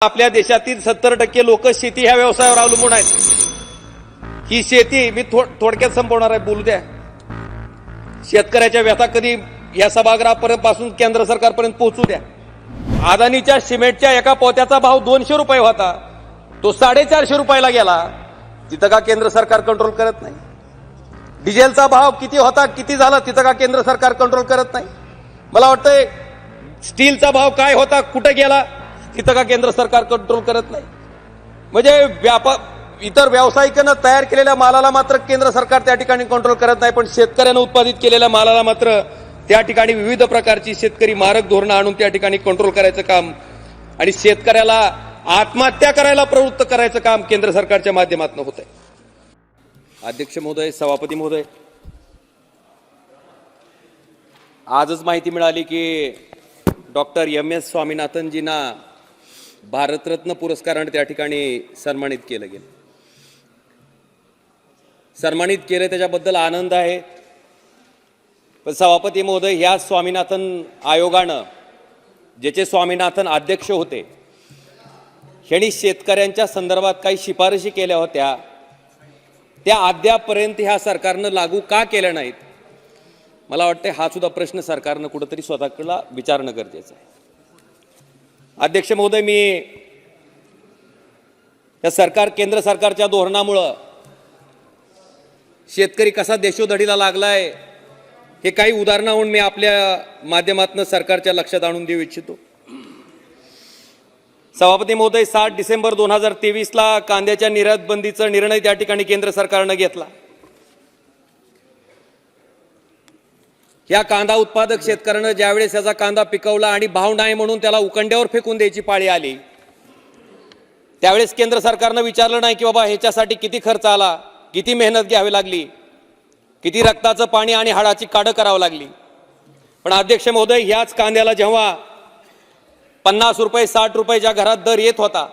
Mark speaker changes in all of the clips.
Speaker 1: आपल्या देशातील 70% लोक शेती ह्या व्यवसायावर अवलंबून आहेत। ही शेती मी थोडक्यात संपवणार आहे, बोलू द्या। शेतकऱ्याच्या व्यथा कधी या सभागृहापर्यंत पासून केंद्र सरकारपर्यंत पोहोचू द्या। अदानीच्या सिमेंटच्या एका पोत्याचा भाव 200 रुपये होता, तो 450 रुपयाला गेला। तिथं का केंद्र सरकार कंट्रोल करत नाही? डिझेलचा भाव किती होता, किती झाला, तिथं का केंद्र सरकार कंट्रोल करत नाही? मला वाटतंय स्टीलचा भाव काय होता, कुठे गेला, तिथं का केंद्र सरकार कंट्रोल करत नाही? म्हणजे इतर व्यावसायिकांना तयार केलेल्या मालाला मात्र केंद्र सरकार त्या ठिकाणी कंट्रोल करत नाही, पण शेतकऱ्यांना उत्पादित केलेल्या मालाला मात्र त्या ठिकाणी विविध प्रकारची शेतकरी मारक धोरणं आणून त्या ठिकाणी कंट्रोल करायचं काम आणि शेतकऱ्याला आत्महत्या करायला प्रवृत्त करायचं काम केंद्र सरकारच्या माध्यमातून होत आहे। अध्यक्ष महोदय, सभापती महोदय, आजच माहिती मिळाली की डॉक्टर एम.एस. स्वामीनाथनजींना भारतरत्न पुरस्काराने त्या ठिकाणी सन्मानित केलं गेलं। सन्मानित केले त्याच्याबद्दल आनंद आहे, पण सभापती महोदय, ह्या स्वामीनाथन आयोगानं, ज्याचे स्वामीनाथन अध्यक्ष होते, यांनी शेतकऱ्यांच्या संदर्भात काही शिफारशी केल्या होत्या, त्या अद्यापर्यंत ह्या सरकारनं लागू का केल्या नाहीत? मला वाटतं हा सुद्धा प्रश्न सरकारनं कुठेतरी स्वतःकडला विचारणं गरजेचं आहे। अध्यक्ष महोदय, मी या केंद्र सरकारच्या धोरणामुळे शेतकरी कसा देशोधडीला लागलाय हे काही उदाहरणावरून मी आपल्या माध्यमातून सरकारच्या लक्षात आणून देऊ इच्छितो। सभापती महोदय, 7 डिसेंबर 2023ला कांद्याच्या निर्यात बंदीचा निर्णय त्या ठिकाणी केंद्र सरकारनं घेतला। या कांदा उत्पादक शेतकऱ्यानं ज्यावेळेस याचा कांदा पिकवला आणि भाव नाही म्हणून त्याला उकंड्यावर फेकून द्यायची पाळी आली, त्यावेळेस केंद्र सरकारनं विचारलं नाही की बाबा ह्याच्यासाठी किती खर्च आला, किती मेहनत घ्यावी लागली, किती रक्ताचं पाणी आणि हाडाची काढं करावं लागली। पण अध्यक्ष महोदय, ह्याच कांद्याला जेव्हा 50 रुपये 60 रुपयाच्या घरात दर येत होता,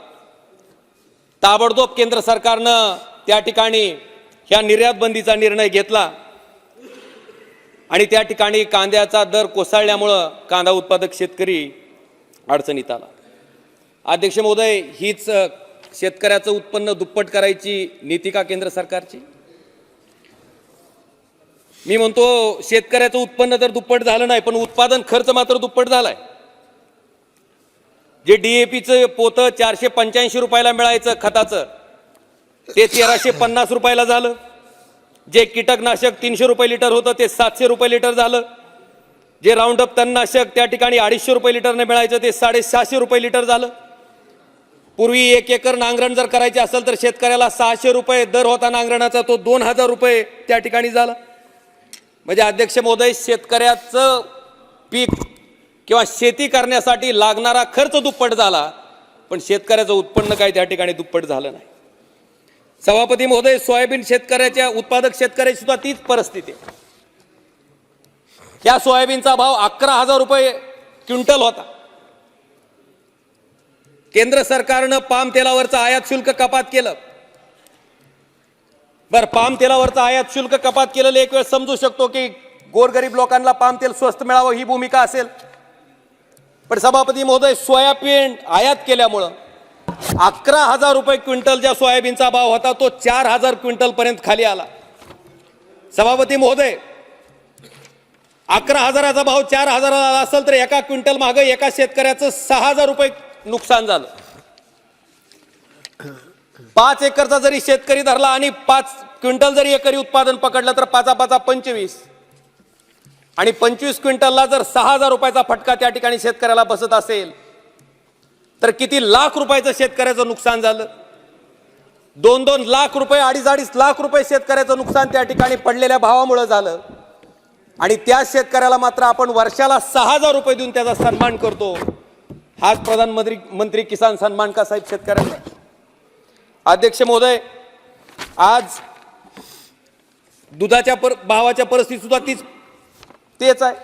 Speaker 1: ताबडतोब केंद्र सरकारनं त्या ठिकाणी ह्या निर्यात बंदीचा निर्णय घेतला आणि त्या ठिकाणी कांद्याचा दर कोसळल्यामुळं कांदा उत्पादक शेतकरी अडचणीत आला। अध्यक्ष महोदय, हीच शेतकऱ्याचं उत्पन्न दुप्पट करायची नीती का केंद्र सरकारची? मी म्हणतो शेतकऱ्याचं उत्पन्न तर दुप्पट झालं नाही, पण उत्पादन खर्च मात्र दुप्पट झालाय। जे DAPचं पोतं 485 रुपयाला मिळायचं खताचं, ते 1350 रुपयाला झालं। जे कीटकनाशक 300 रुपये लिटर होतं ते 700 रुपये लिटर झालं। जे राऊंडअप तणनाशक त्या ठिकाणी 250 रुपये लिटरने मिळायचं ते 750 रुपये लिटर झालं। पूर्वी 1 एकर नांगरण जर करायची असेल तर शेतकऱ्याला 600 रुपये दर होता नांगरणाचा, तो 2000 रुपये त्या ठिकाणी झाला। म्हणजे अध्यक्ष महोदय, शेतकऱ्याचं पीक किंवा शेती करण्यासाठी लागणारा खर्च दुप्पट झाला, पण शेतकऱ्याचं उत्पन्न काही त्या ठिकाणी दुप्पट झालं नाही। सभापती महोदय, सोयाबीन शेतकऱ्याच्या उत्पादक शेतकऱ्याची सुद्धा तीच परिस्थिती आहे। या सोयाबीनचा भाव 11,000 रुपये क्विंटल होता। केंद्र सरकारनं पाम तेलावरचं आयात शुल्क कपात केलं। बरं, पाम तेलावरचं आयात शुल्क कपात केलेलं एक वेळ समजू शकतो की गोरगरीब लोकांना पाम तेल स्वस्त मिळावं ही भूमिका असेल, पण सभापती महोदय, सोयाबीन आयात केल्यामुळं 11,000 रुपये क्विंटल ज्या सोयाबीनचा भाव होता तो 4,000 क्विंटल पर्यंत खाली आला। सभापती महोदय, 11,000चा भाव 4,000 आला असेल तर एका क्विंटल मागे एका शेतकऱ्याचं 6,000 रुपये नुकसान झालं। 5 एकरचा जरी शेतकरी धरला आणि 5 क्विंटल जरी एकरी उत्पादन पकडलं तर 5 25 आणि 25 क्विंटलला जर 6,000 रुपयाचा फटका त्या ठिकाणी शेतकऱ्याला बसत असेल तर किती लाख रुपयाचं शेतकऱ्याचं नुकसान झालं? 2-2 लाख रुपये, 2.5 लाख रुपये शेतकऱ्याचं नुकसान त्या ठिकाणी पडलेल्या भावामुळे झालं आणि त्या शेतकऱ्याला मात्र आपण वर्षाला 6,000 रुपये देऊन त्याचा सन्मान करतो। हाच प्रधानमंत्री किसान सन्मान का साहेब शेतकऱ्यांना? अध्यक्ष महोदय, आज दुधाच्या भावाच्या परिस्थिती सुद्धा तेच आहे।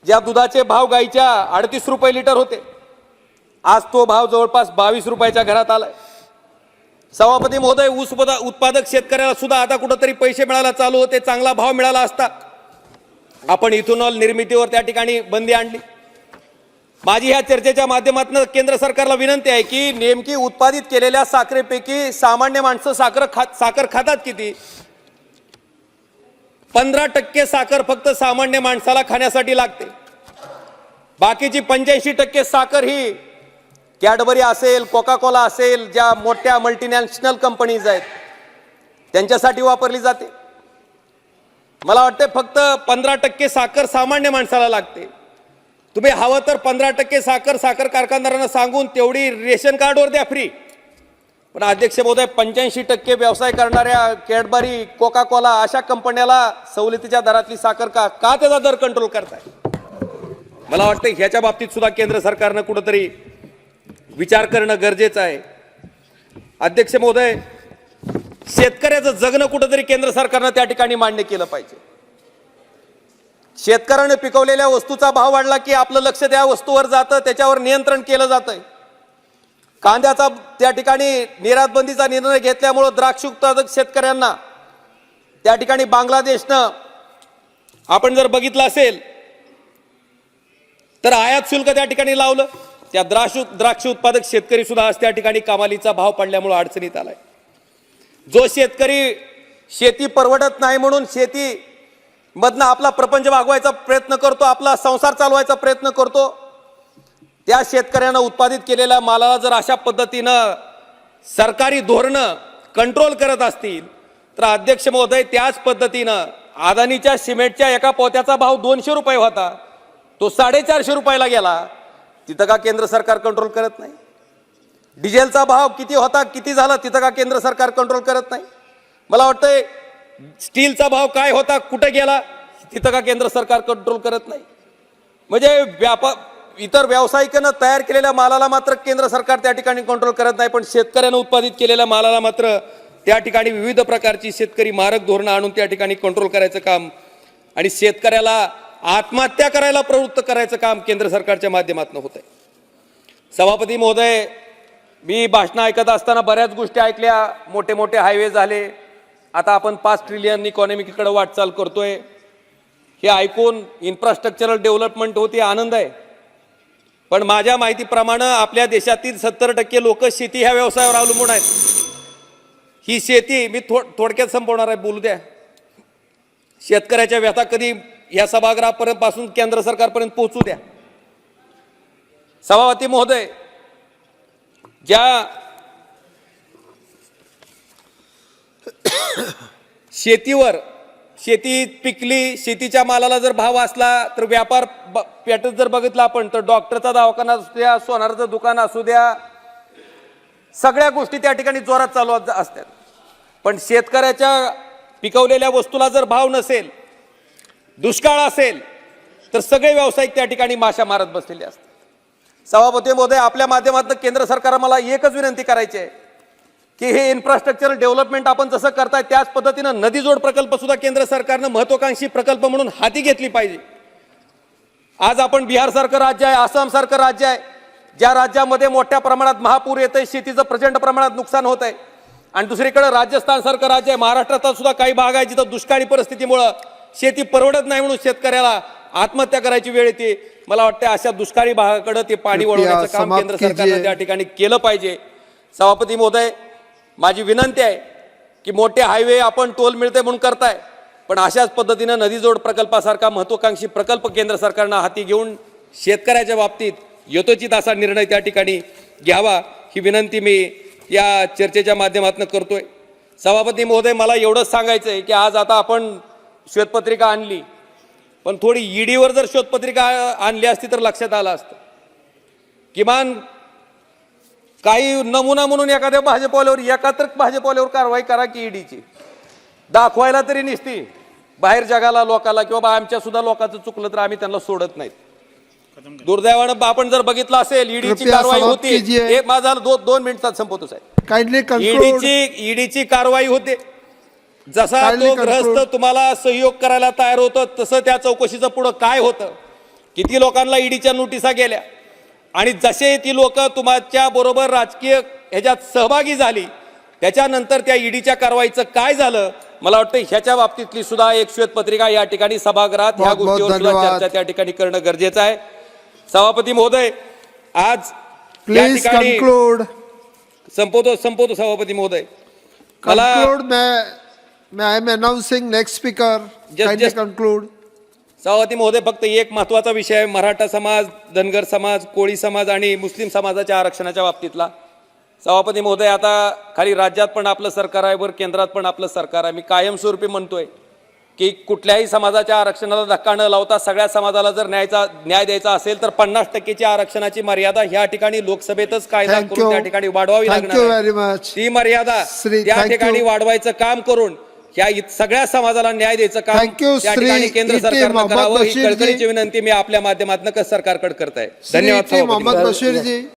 Speaker 1: ज्या दुधाचे भाव गाईच्या 38 रुपये लिटर होते, आज तो भाव जवळपास 22 रुपयाच्या घरात आलाय। सभापती महोदय, ऊस उत्पादक शेतकऱ्याला सुद्धा आता कुठेतरी पैसे मिळायला चालू होते, चांगला भाव मिळाला असता आपण इथेनॉल निर्मितीवर त्या ठिकाणी बंदी आणली। माझी ह्या चर्चेच्या माध्यमातून केंद्र सरकारला विनंती आहे की नेमकी उत्पादित केलेल्या साखरेपैकी सामान्य माणसं साखर खातात किती? 15% साखर फक्त सामान्य माणसाला खाण्यासाठी लागते. बाकीची 85% साखर ही कॅडबरी असेल, कोका कोला असेल, ज्या मोठ्या मल्टीनॅशनल कंपनीज आहेत त्यांच्यासाठी वापरली जाते. मला वाटते फक्त 15% साखर सामान्य माणसाला लागते. तुम्ही हवं तर 15% साखर कारखानदारांना सांगून तेवढी रेशन कार्डवर द्या फ्री. पण अध्यक्ष महोदय, 85% व्यवसाय करणाऱ्या कॅडबरी, कोका कोला अशा कंपन्याला सवलतीच्या दरातली साखर का त्याचा दर कंट्रोल करताय? मला वाटतं ह्याच्या बाबतीत सुद्धा केंद्र सरकारनं कुठंतरी विचार करणं गरजेचं आहे. अध्यक्ष महोदय, शेतकऱ्याचं जगणं कुठंतरी केंद्र सरकारनं त्या ठिकाणी मान्य केलं पाहिजे. शेतकऱ्याने पिकवलेल्या वस्तूचा भाव वाढला की आपलं लक्ष त्या वस्तूवर जातं, त्याच्यावर नियंत्रण केलं जातंय. कांद्याचा त्या ठिकाणी निर्यात बंदीचा निर्णय घेतल्यामुळे द्राक्ष उत्पादक शेतकऱ्यांना त्या ठिकाणी बांगलादेशनं आपण जर बघितलं असेल तर आयात शुल्क त्या ठिकाणी लावलं. त्या द्राक्ष उत्पादक शेतकरी सुद्धा आज त्या ठिकाणी कमालीचा भाव पडल्यामुळे अडचणीत आलाय. जो शेतकरी शेती परवडत नाही म्हणून शेती मधनं आपला प्रपंच भागवायचा प्रयत्न करतो, आपला संसार चालवायचा प्रयत्न करतो, त्या शेतकऱ्यांना उत्पादित केलेल्या मालाला जर अशा पद्धतीनं सरकारी धोरणं कंट्रोल करत असतील तर अध्यक्ष महोदय, त्याच पद्धतीनं अदानीच्या सिमेंटच्या एका पोत्याचा भाव 200 रुपये होता, तो 450 रुपयाला गेला. तिथं का केंद्र सरकार कंट्रोल करत नाही? डिझेलचा भाव किती होता, किती झाला, तिथं का केंद्र सरकार कंट्रोल करत नाही? मला वाटतंय स्टीलचा भाव काय होता, कुठे गेला, तिथं का केंद्र सरकार कंट्रोल करत नाही? म्हणजे इतर व्यावसायिकांना तयार केलेल्या मालाला मात्र केंद्र सरकार त्या ठिकाणी कंट्रोल करत नाही, पण शेतकऱ्यांना उत्पादित केलेल्या मालाला मात्र त्या ठिकाणी विविध प्रकारची शेतकरी मारक धोरणं आणून त्या ठिकाणी कंट्रोल करायचं काम आणि शेतकऱ्याला आत्महत्या करायला प्रवृत्त करायचं काम केंद्र सरकारच्या माध्यमातून होत आहे. सभापती महोदय, मी भाषण ऐकत असताना बऱ्याच गोष्टी ऐकल्या. मोठे मोठे हायवे झाले, आता आपण 5 ट्रिलियन इकॉनॉमीकडे वाटचाल करतोय. हे ऐकून इन्फ्रास्ट्रक्चरल डेव्हलपमेंट होती, आनंद आहे. पण माझ्या माहितीप्रमाणे आपल्या देशातील 70% लोक शेती ह्या व्यवसायावर अवलंबून आहेत. ही शेती मी थोडक्यात संपवणार आहे, बोलू द्या. शेतकऱ्याच्या व्यथा कधी या सभागृहापर्यंत पासून केंद्र सरकारपर्यंत पोहोचू द्या. सभापती महोदय, ज्या शेतीवर शेती पिकली, शेतीच्या मालाला जर भाव असला तर व्यापार पेठेत जर बघितलं आपण तर डॉक्टरचा दवाखाना असू द्या, सोनाराचं दुकान असू द्या, सगळ्या गोष्टी त्या ठिकाणी जोरात चालू असतात. पण शेतकऱ्याच्या पिकवलेल्या वस्तूला जर भाव नसेल, दुष्काळ असेल तर सगळे व्यावसायिक त्या ठिकाणी माशा मारत बसलेले असतात. सभापती महोदय, आपल्या माध्यमातून केंद्र सरकारला मला एकच विनंती करायची आहे की हे इन्फ्रास्ट्रक्चर डेव्हलपमेंट आपण जसं करताय त्याच पद्धतीनं नदी जोड प्रकल्प सुद्धा केंद्र सरकारनं महत्वाकांक्षी प्रकल्प म्हणून हाती घेतली पाहिजे. आज आपण बिहार सारखं राज्य आहे, आसाम सारखं राज्य आहे, ज्या राज्यामध्ये मोठ्या प्रमाणात महापूर येतंय, शेतीचं प्रचंड प्रमाणात नुकसान होत आहे. आणि दुसरीकडे राजस्थान सारखं राज्य आहे, महाराष्ट्रात सुद्धा काही भाग आहे जिथं दुष्काळी परिस्थितीमुळे शेती परवडत नाही म्हणून शेतकऱ्याला आत्महत्या करायची वेळ येते. मला वाटतं अशा दुष्काळी भागाकडे ते पाणी वळवण्याचं काम केंद्र सरकारनं त्या ठिकाणी केलं पाहिजे. सभापती महोदय, माझी विनंती आहे की मोठे हायवे आपण टोल मिळते म्हणून करताय, पण अशाच पद्धतीनं नदीजोड प्रकल्पासारखा महत्वाकांक्षी प्रकल्प केंद्र सरकारनं हाती घेऊन शेतकऱ्याच्या बाबतीत यथोचित असा निर्णय त्या ठिकाणी घ्यावा, ही विनंती मी या चर्चेच्या माध्यमातून करतोय. सभापती महोदय, मला एवढंच सांगायचं आहे की आज आता आपण श्वेतपत्रिका आणली, पण थोडी ईडीवर जर श्वेतपत्रिका आणली असती तर लक्षात आलं असतं. किमान काही नमुना म्हणून एखाद्या भाजपवाल्यावर, एकात्र भाजपवाल्यावर कारवाई करा की ईडीची, दाखवायला तरी निसती बाहेर जगाला, लोकाला की बाबा आमच्या सुद्धा लोकांचं चुकलं तर आम्ही त्यांना सोडत नाहीत. दुर्दैवानं आपण जर बघितलं असेल ईडीची कारवाई होती, एक माझा 2 मिनिटात संपवतो साहेब. ईडीची कारवाई होते, जसा तो ग्रस्त तुम्हाला सहयोग करायला तयार होतं तसं त्या चौकशीचं पुढं काय होतं, किती लोकांना ईडीच्या नोटिसा गेल्या आणि जसे ती लोक तुमच्या बरोबर राजकीय ह्याच्यात सहभागी झाली त्याच्यानंतर त्या ईडीच्या कारवाईचं काय झालं, मला वाटतं ह्याच्या बाबतीतली सुद्धा एक श्वेतपत्रिका या ठिकाणी सभागृहात ह्या गोष्टीवर सुद्धा चर्चा त्या ठिकाणी करणं गरजेचं आहे. सभापती महोदय, आज या
Speaker 2: Please
Speaker 1: ठिकाणी
Speaker 2: conclude.
Speaker 1: संपवतो सभापती महोदय. मला
Speaker 2: Conclude. I am announcing next speaker. Kindly
Speaker 1: just-
Speaker 2: conclude.
Speaker 1: सभापती महोदय, फक्त एक महत्वाचा विषय आहे, मराठा समाज, धनगर समाज, कोळी समाज आणि मुस्लिम समाजाच्या आरक्षणाच्या बाबतीतला. सभापती महोदय, आता खाली राज्यात पण आपलं सरकार आहे, वर केंद्रात पण आपलं सरकार आहे. मी कायमस्वरूपी म्हणतोय की कुठल्याही समाजाच्या आरक्षणाला धक्का न लावता सगळ्या समाजाला जर न्याय द्यायचा असेल तर 50% आरक्षणाची मर्यादा ह्या ठिकाणी लोकसभेतच कायदा
Speaker 2: Thank
Speaker 1: करून
Speaker 2: you.
Speaker 1: त्या ठिकाणी वाढवावी
Speaker 2: Thank
Speaker 1: लागणार
Speaker 2: you
Speaker 1: आहे.
Speaker 2: very much.
Speaker 1: ती मर्यादा
Speaker 2: श्री,
Speaker 1: त्या
Speaker 2: thank
Speaker 1: ठिकाणी
Speaker 2: you.
Speaker 1: वाढवायचं काम करून ह्या सगळ्या समाजाला न्याय द्यायचं काम
Speaker 2: Thank you,
Speaker 1: त्या
Speaker 2: श्री
Speaker 1: ठिकाणी केंद्र
Speaker 2: E.T.
Speaker 1: सरकारनं
Speaker 2: मोहम्मद
Speaker 1: करावं ही
Speaker 2: बशीरजी.
Speaker 1: कळकळीची विनंती मी आपल्या माध्यमातून सरकारकडे करताय.
Speaker 2: Shri
Speaker 1: धन्यवाद
Speaker 2: E.T.
Speaker 1: सभापती
Speaker 2: मोहम्मद
Speaker 1: महोदय.
Speaker 2: बशीरजी.